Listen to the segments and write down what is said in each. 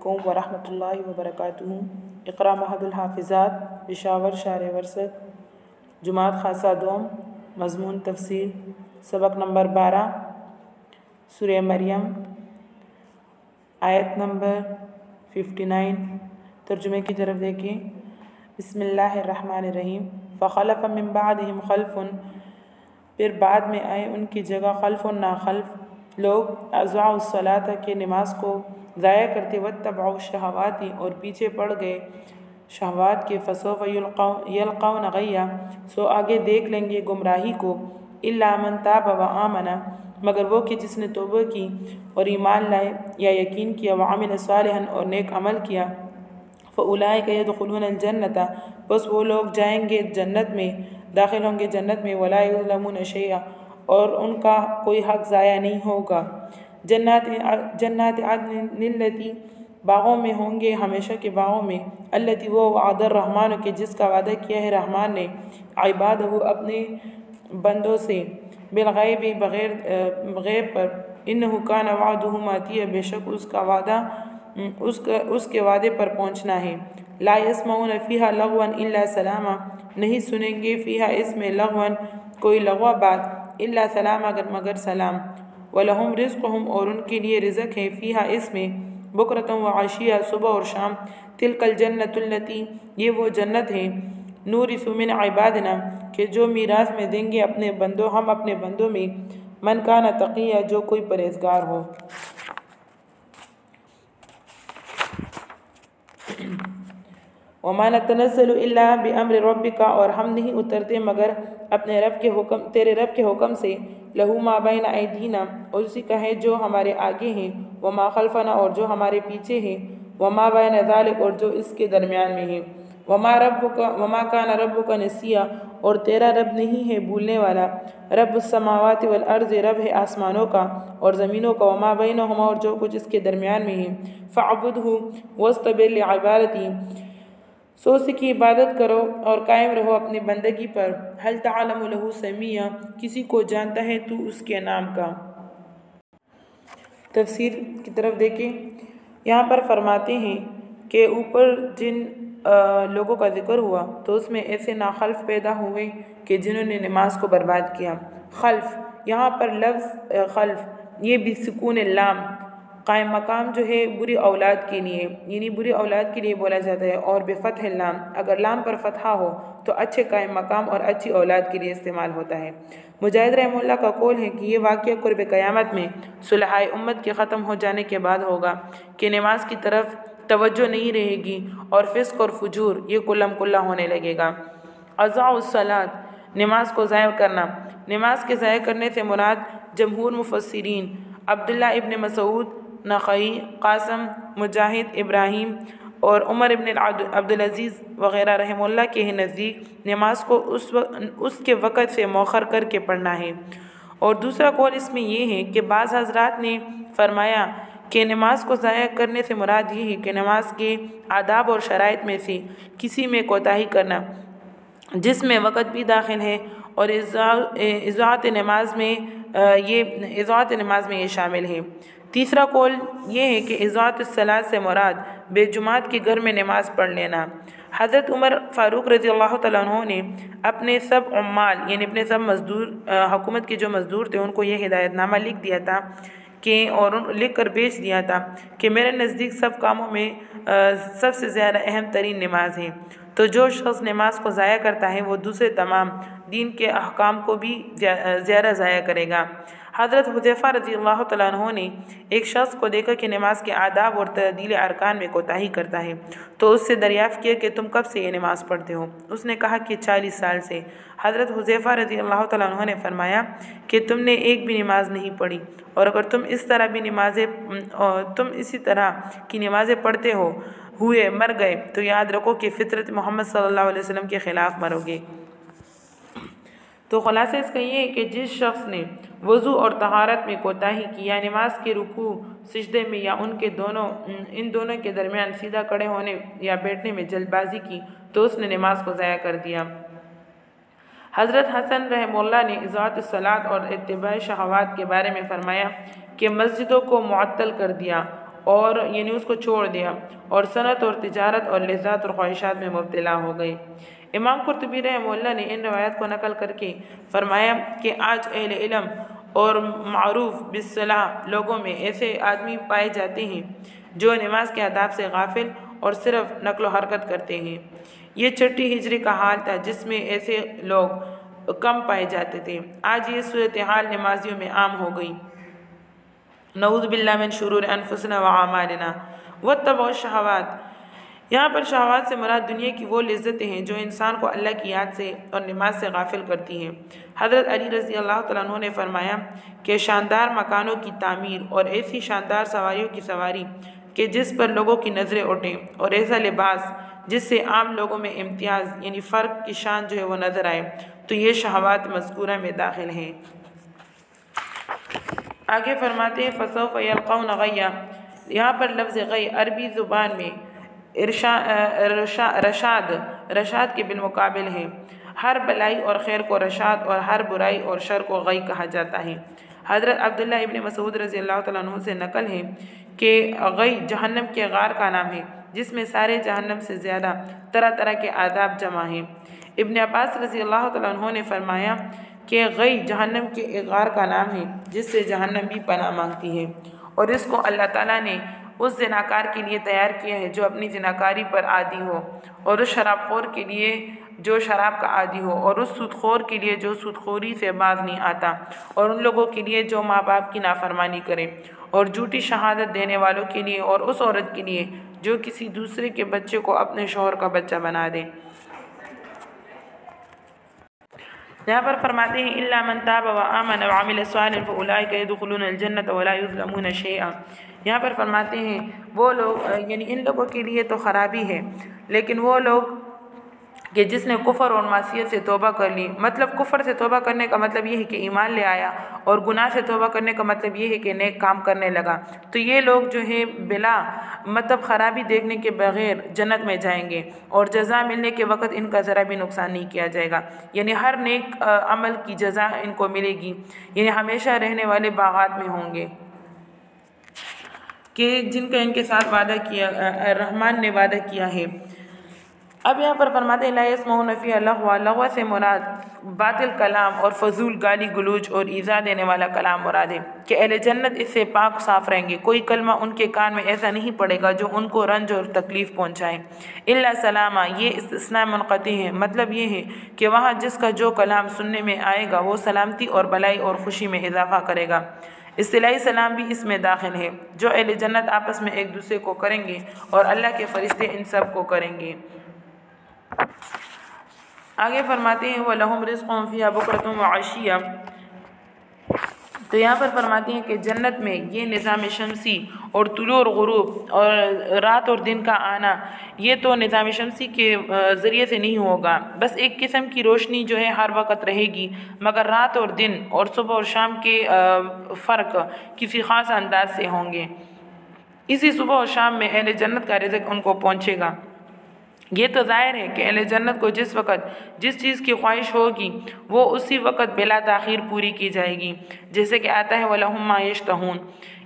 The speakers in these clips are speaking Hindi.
अलैकुम वरहमतुल्लाहि वबरकातुहू। इक़रा महदुल हाफ़िज़ात पेशावर शहर वर्सत जुमात खासा दोम मज़मून तफ़सीर सबक नंबर 12 सूरह मरियम आयत नंबर 59। तर्जुमे की तरफ देखिए। बिस्मिल्लाहिर्रहमानिर्रहीम। फ़ख़लफ़ मिन बअदिहिम ख़ल्फ़ुन, फिर बाद में आए उनकी जगह खल्फ़ुन ना खल्फ़ लोग अज़ाउस्सलात के नमाज को ज़ाया करते वत्तबअू शहवाती और पीछे पड़ गए शहवात के फ़सौफ़ यल्क़ौन गय्या सो आगे देख लेंगे गुमराही को। इल्ला मन ताब व आमना मगर वो कि जिसने तौबा की और ईमान लाए या यकीन किया व अमिल सालिहन और नेक अमल किया फ़उलाइका यदखुलूनल जन्नता बस वो लोग जाएंगे जन्नत में, दाखिल होंगे जन्नत में। वला युज़लमून शैआ और उनका कोई हक ज़ाया नहीं होगा। जन्नात अदनिल्लती बागों में होंगे हमेशा के बागों में। अल्लती वो वअदर रहमान के जिसका वादा किया है रहमान ने इबादहू अपने बंदों से बिलगैब गैब पर। इन्नहु कान वअदुहु मातिया बेशक उसका वादा उसके वादे पर पहुँचना है। ला यस्मऊन फ़ीहा लगवन इल्ला सलामा नहीं सुनेंगे फ़ीहा इसमें लगवन कोई लगवा बात इल्ला सलामा मगर सलाम। वलहुम रिज़्क़ुहुम और उनके लिए रिज़्क़ है फ़ीहा इसमें बुकरतुम व अशिया सुबह और शाम। तिलकल जन्नतुल्लती ये वो जन्नत है नूरिसु मिन इबादिना के जो मीरास में देंगे अपने बंदों हम अपने बंदों में मन काना तक़िया जो कोई परहेज़गार हो। वमा नतनज़्ज़लु इल्ला बिअम्रि रब्बिका और हम नहीं उतरते मगर अपने रब के हुक्म तेरे रब के हुक्म से। लहू मा बैन ऐदीना और उसी का है जो हमारे आगे हैं, वमा खल्फना और जो हमारे पीछे हैं, वमा बैन ज़ालिक और जो इसके दरमियान में है। वमा काना रब्बुका नसिया और तेरा रब नहीं है भूलने वाला। रब्बुस समावाति वल अर्ज़ रब है आसमानों का और ज़मीनों का। वमा बैनहुमा और जो कुछ इसके दरमियान में है। फ़अबुदहु वस्तबिर लिइबादती सो उसकी इबादत करो और कायम रहो अपनी बंदगी पर। हल तअलमु लहू समिया किसी को जानता है तू उसके नाम का। तफसीर की तरफ देखें। यहाँ पर फरमाते हैं कि ऊपर जिन लोगों का जिक्र हुआ तो उसमें ऐसे नाखल्फ पैदा हुए कि जिन्होंने नमाज को बर्बाद किया। खल्फ यहाँ पर लफ्ज़ खल्फ ये भी सुकून लाम कायम मकाम जो है बुरी औलाद के लिए यानी बुरी औलाद के लिए बोला जाता है और बेफ़तह लाम अगर लाम पर फ़तहा हो तो अच्छे कायम मकाम और अच्छी औलाद के लिए इस्तेमाल होता है। मुजाहिद रहमतुल्लाह का कौल है कि ये वाक़या क़ुर्ब क़यामत में सुलह उम्मत के ख़त्म हो जाने के बाद होगा कि नमाज की तरफ तवज्जो नहीं रहेगी और फ़िस्क़ और फ़ुजूर ये कुल्लम कुल्ला होने लगेगा। अज़ाउस्सलात नमाज को ज़ाया करना। नमाज के ज़ाया करने से मुराद जमहूर मुफ़स्सिरीन अब्दुल्लाह इब्न मसूद नक़ई क़ासिम मुजाहिद इब्राहीम और उमर इब्न अब्दुल अज़ीज़ वग़ैरह रहमतुल्लाह के नज़दीक नमाज को उसके वक़्त से मौखर करके पढ़ना है। और दूसरा कौल इसमें ये है कि बाज़ हज़रात ने फरमाया कि नमाज को ज़ाया करने से मुराद ये है कि नमाज के आदाब और शराइत में से किसी में कोताही करना जिसमें वक़्त भी दाखिल है और इज़ाअत नमाज में ये शामिल है। तीसरा कौल ये है कि इज़ाअत से मुराद बेजुमात के घर में नमाज पढ़ लेना। हज़रत उमर फ़ारूक रज़ियल्लाहु तआला अन्हु ने अपने सब उम्माल यानी अपने सब मज़दूर हुकूमत के जो मज़दूर थे उनको ये हिदायतनामा लिख दिया था कि और लिख कर बेच दिया था कि मेरे नज़दीक सब कामों में सबसे ज़्यादा अहम तरीन नमाज है। तो जो शख्स नमाज को ज़ाया करता है वो दूसरे तमाम दीन के अहकाम को भी ज़्यादा ज़ाया करेगा। हज़रत हुज़ैफ़ा रज़ियल्लाहु तआला अन्हु ने एक शख्स को देखा कि नमाज के आदाब और तअदील अरकान में कोताही करता है तो उससे दरियाफ़्त किया कि तुम कब से ये नमाज़ पढ़ते हो। उसने कहा कि 40 साल से। हज़रत हुज़ैफ़ा रज़ियल्लाहु तआला अन्हु ने फरमाया कि तुमने एक भी नमाज नहीं पढ़ी और अगर तुम इसी तरह की नमाज़ें पढ़ते हुए मर गए तो याद रखो कि फ़ितरत मोहम्मद सल्लल्लाहु अलैहि वसल्लम के ख़िलाफ़ मरोगे। तो ख़ुलासा इसका ये है कि जिस शख्स ने वज़ू और तहारत में कोताही की या नमाज के रुकू सिजदे में या इन दोनों के दरमियान सीधा खड़े होने या बैठने में जल्दबाजी की तो उसने नमाज को ज़ाया कर दिया। हज़रत हसन रहमतुल्लाह ने इज़ाअत सलात और इत्तिबा शहवात के बारे में फ़रमाया कि मस्जिदों को मुअत्तल कर दिया और यानी उसको छोड़ दिया और सनत और तिजारत और लज़्ज़ात और ख्वाहिशात में मुब्तला हो गई। इमाम कुर्तुबी रहमहुल्लाह ने इन रवायात को नकल करके फरमाया कि आज अहले इल्म और मारूफ बिस्सलाह लोगों में ऐसे आदमी पाए जाते हैं जो नमाज के आदाब से गाफिल और सिर्फ नकलो हरकत करते हैं। ये छठी हिजरी का हाल था जिसमें ऐसे लोग कम पाए जाते थे। आज ये सूरत हाल नमाजियों में आम हो गई। नऊज़ बिल्लाह मिन शुरूर अनफुसना व आमालिना वत्तबअ शहवात। यहाँ पर शहवात से मुराद दुनिया की वो लज्जतें हैं जो इंसान को अल्लाह की याद से और नमाज से गाफिल करती हैं। हज़रत अली रज़ी अल्लाह तआला अन्हु ने फरमाया कि शानदार मकानों की तामीर और ऐसी शानदार सवारियों की सवारी कि जिस पर लोगों की नज़रें उठें और ऐसा लिबास जिससे आम लोगों में इम्तियाज़ यानी फ़र्क की शान जो है वो नज़र आए, तो ये शहवात मज़कूरा में दाखिल हैं। आगे फरमाते हैं फसौफ यल्क़ौन गय्या। यहाँ पर लफ्ज़ गय अरबी ज़ुबान में रशाद के बिलमुकाबिल है। हर भलाई और खैर को रशाद और हर बुराई और शर को गई कहा जाता है। हज़रत अब्दुल्ला इब्न मसूद रज़ी अल्लाह तआला अन्हु से नकल है कि गई जहन्नम के गार का नाम है जिसमें सारे जहन्नम से ज़्यादा तरह तरह के आदाब जमा हैं। इब्न अब्बास रज़ी अल्लाह तआला अन्हु ने फरमाया कि गई जहन्नम के एक गार का नाम है जिससे जहन्नम भी पनाह मांगती है और इसको अल्लाह ताला ने उस ज़िनाकार के लिए तैयार किया है जो अपनी ज़िनाकारी पर आदी हो, और उस शराबखोर के लिए जो शराब का आदी हो, और उस सूदखोर के लिए जो सूदखोरी से बाज नहीं आता, और उन लोगों के लिए जो माँ बाप की नाफरमानी करें, और झूठी शहादत देने वालों के लिए, और उस औरत के लिए जो किसी दूसरे के बच्चे को अपने शौहर का बच्चा बना दे। यहाँ पर फरमाते हैं इल्ला मन ताब व आमन व अमिल सालिहन फउलाइका यदखुलूनल जन्नत वला युज़लमून शैआ। यहाँ पर फरमाते हैं वो लोग यानी इन लोगों के लिए तो ख़राबी है, लेकिन वो लोग कि जिसने कुफ़र और मासियत से तौबा कर ली। मतलब कुफ़र से तौबा करने का मतलब ये है कि ईमान ले आया, और गुनाह से तौबा करने का मतलब ये है कि नेक काम करने लगा। तो ये लोग जो है बिला मतलब ख़राबी देखने के बग़ैर जन्नत में जाएंगे, और जज़ा मिलने के वक़्त इनका ज़रा भी नुकसान नहीं किया जाएगा। यानी हर नेक अमल की जज़ा इनको मिलेगी, यानी हमेशा रहने वाले बागात में होंगे कि जिनका इनके साथ वादा किया रहमान ने वादा किया है। अब यहाँ पर फरमाते हैं ला यस्मऊन फ़ीहा लग़वा। लग़वा से मुराद बातिल कलाम और फजूल गाली गलूज और ईज़ा देने वाला कलाम मुराद है कि अहले जन्नत इससे पाक साफ़ रहेंगे। कोई कलमा उनके कान में ऐसा नहीं पड़ेगा जो उनको रंज और तकलीफ़ पहुँचाए। इल्ला सलामा, ये इस्तिस्ना मुनक़ती है। मतलब ये है कि वहाँ जिसका जो कलाम सुनने में आएगा वो सलामती और भलाई और ख़ुशी में इजाफ़ा करेगा। इस्तिलाई सलाम भी इसमें दाखिल है जो अहले जन्नत आपस में एक दूसरे को करेंगे और अल्लाह के फ़रिश्ते इन सब को करेंगे। आगे फरमाते हैं वलहुम रिज़्क़ुन फ़ीहा बुक्रतुन व अशिय्या। तो यहाँ पर फरमाते हैं कि जन्नत में ये निज़ाम शमसी और तुलू और गुरूब और रात और दिन का आना, ये तो निज़ाम शमसी के ज़रिए से नहीं होगा। बस एक किस्म की रोशनी जो है हर वक्त रहेगी, मगर रात और दिन और सुबह और शाम के फ़र्क किसी ख़ास अंदाज से होंगे। इसी सुबह और शाम में अहले जन्नत का रिज़्क़ उनको पहुँचेगा। ये तो ज़ाहिर है कि अहले जन्नत को जिस वक़्त जिस चीज़ की ख्वाहिश होगी वो उसी वक़्त बिला ताख़ीर पूरी की जाएगी, जैसे कि आता है वलहुम मा यश्तहून।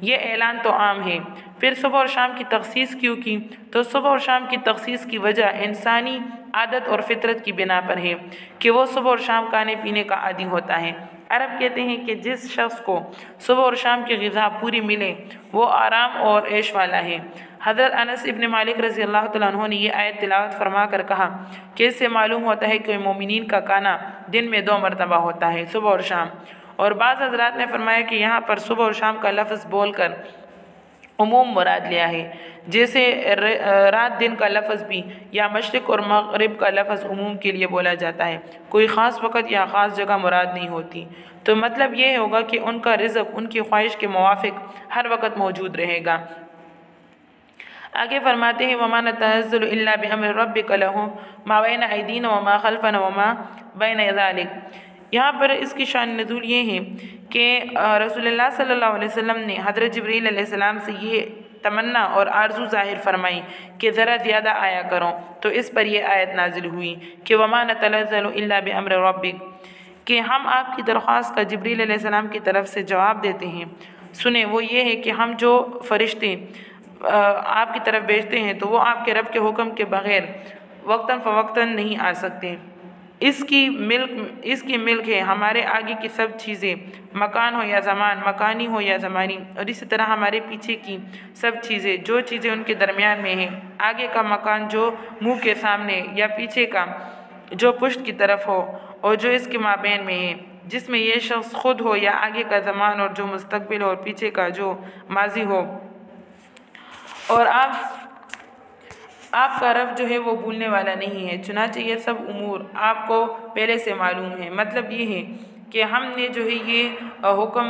ये ऐलान तो आम है। फिर सुबह और शाम की तख़सीस क्यों की? तो सुबह और शाम की तख़सीस की वजह इंसानी आदत और फितरत की बिना पर है कि वो सुबह और शाम खाने पीने का आदी होता है। अरब कहते हैं कि जिस शख्स को सुबह और शाम की ग़िज़ा पूरी मिले वो आराम और ऐश वाला है। हज़रत अनस इब्न मालिक रज़ी अल्लाह तआला अन्हु ने ये आयत तिलावत फरमा कर कहा कि इससे मालूम होता है कि मोमिनीन का खाना दिन में 2 मरतबा होता है, सुबह और शाम। और बाज़ हज़रात ने फरमाया कि यहाँ पर सुबह और शाम का लफ्ज़ बोल कर उमूम मुराद लिया है, जैसे रात दिन का लफ्ज़ भी या मशरिक़ और मग़रिब का लफ्ज़ उमूम के लिए बोला जाता है, कोई ख़ास वक़्त या ख़ास जगह मुराद नहीं होती। तो मतलब ये होगा कि उनका रिज़्क़ उनकी ख्वाहिश के मुवाफ़िक हर वक़्त मौजूद रहेगा। आगे फरमाते हैं वमा नतनज़्ज़लु इल्ला बिअम्रि रब्बिका लहू मा बैना अयदीना व मा खल्फना व मा बैना ज़ालिक। यहाँ पर इसकी शान नुज़ूल ये है कि रसूलुल्लाह सल्लल्लाहु अलैहि वसल्लम ने हज़रत जिब्रील अलैहिस्सलाम से ये तमन्ना और आरज़ू ज़ाहिर फरमाई कि ज़रा ज़्यादा आया करो, तो इस पर यह आयत नाजिल हुई कि वमा नतनज़्ज़लु इल्ला बिअम्रि रब्बिक, कि हम आपकी दरख्वास्त का जिब्रील अलैहिस्सलाम की तरफ से जवाब देते हैं। सुने वो ये है कि हम जो फ़रिश्ते आपकी तरफ भेजते हैं तो वो आपके रब के हुक्म के बग़ैर वक्तन फ़वक्तन नहीं आ सकते। इसकी मिल्क है हमारे आगे की सब चीज़ें, मकान हो या ज़मान, मकानी हो या ज़मानी, और इसी तरह हमारे पीछे की सब चीज़ें, जो चीज़ें उनके दरमियान में हैं। आगे का मकान जो मुंह के सामने या पीछे का जो पुष्ट की तरफ हो, और जो इसके माबैन में है, जिसमें ये शख्स खुद हो या आगे का ज़मान, और जो मुस्तकबिल और पीछे का जो माजी हो। और आपका रब जो है वो भूलने वाला नहीं है, चुनांचे ये सब उमूर आपको पहले से मालूम है। मतलब ये है कि हमने जो है ये हुक्म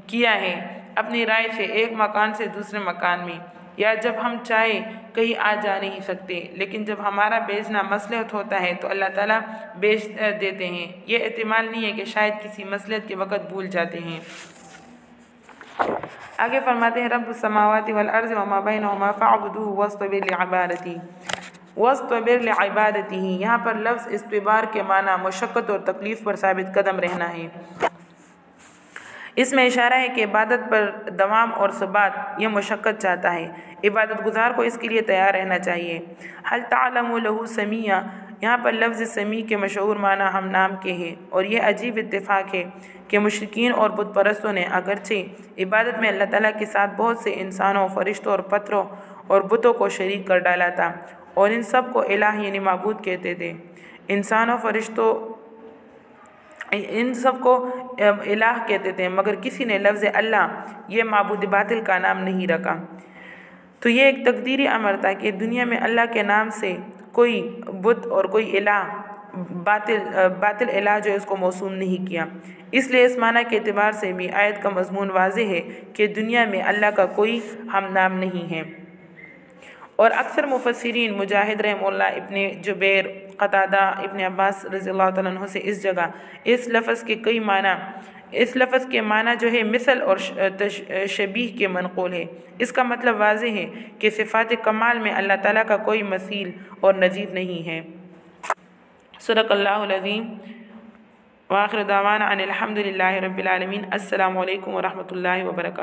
किया है अपनी राय से एक मकान से दूसरे मकान में, या जब हम चाहे कहीं आ जा नहीं सकते, लेकिन जब हमारा भेजना मसलहत होता है तो अल्लाह ताला भेज देते हैं। ये एहतिमाल नहीं है कि शायद किसी मसलहत के वक़्त भूल जाते हैं। आगे फरमाते हैं रब्बुस समावाति वल अर्ज़ि वमा बैनहुमा फ़अब्दुहु वस्तबिर लिइबादतिही। यहाँ पर लफ्ज़ इस्तिबार के माना मुशक्क़त और तकलीफ़ पर साबित कदम रहना है। इसमें इशारा है कि इबादत पर दवाम और सबात यह मुशक्क़त चाहता है। इबादत गुज़ार को इसके लिए तैयार रहना चाहिए। हल तालमु लहू समिया, यहाँ पर लफ्ज़ समी के मशहूर माना हम नाम के हैं, और यह अजीब इत्तेफाक है कि मुशरिकीन और बुत परस्तों ने अगरचे इबादत में अल्लाह ताला के साथ बहुत से इंसानों, फरिश्तों और पत्थरों और बुतों को शरीक कर डाला था, और इन सब को इलाह यानी माबूद कहते थे। इंसानों, फरिश्तों इन सब को इलाह कहते थे, मगर किसी ने लफ्ज़ अल्लाह ये माबूद बातिल का नाम नहीं रखा। तो ये एक तकदीरी अमर था कि दुनिया में अल्लाह के नाम से कोई बुत और कोई इलाह बातिल इलाह जो है उसको मौसूम नहीं किया। इसलिए इस माना के एतबार से भी आयत का मज़मून वाज़ेह है कि दुनिया में अल्लाह का कोई हम नाम नहीं है। और अक्सर मुफस्सिरीन मुजाहिद रहमहुल्लाह, इब्ने जुबैर, क़तादा, इब्ने अब्बास रज़ियल्लाहु तआला अन्हु से इस जगह इस लफ्ज़ के माना जो है मिसल और शबीह के मनक़ूल है। इसका मतलब वाज़ेह है कि सिफ़ात कमाल में अल्लाह ताला का कोई मसील और नज़ीर नहीं है। सदक़ल्लाहुल अज़ीम व आख़िर दावाना अनिल हम्दुलिल्लाहि रब्बिल आलमीन। अस्सलामु अलैकुम व रहमतुल्लाहि व बरकातुहू।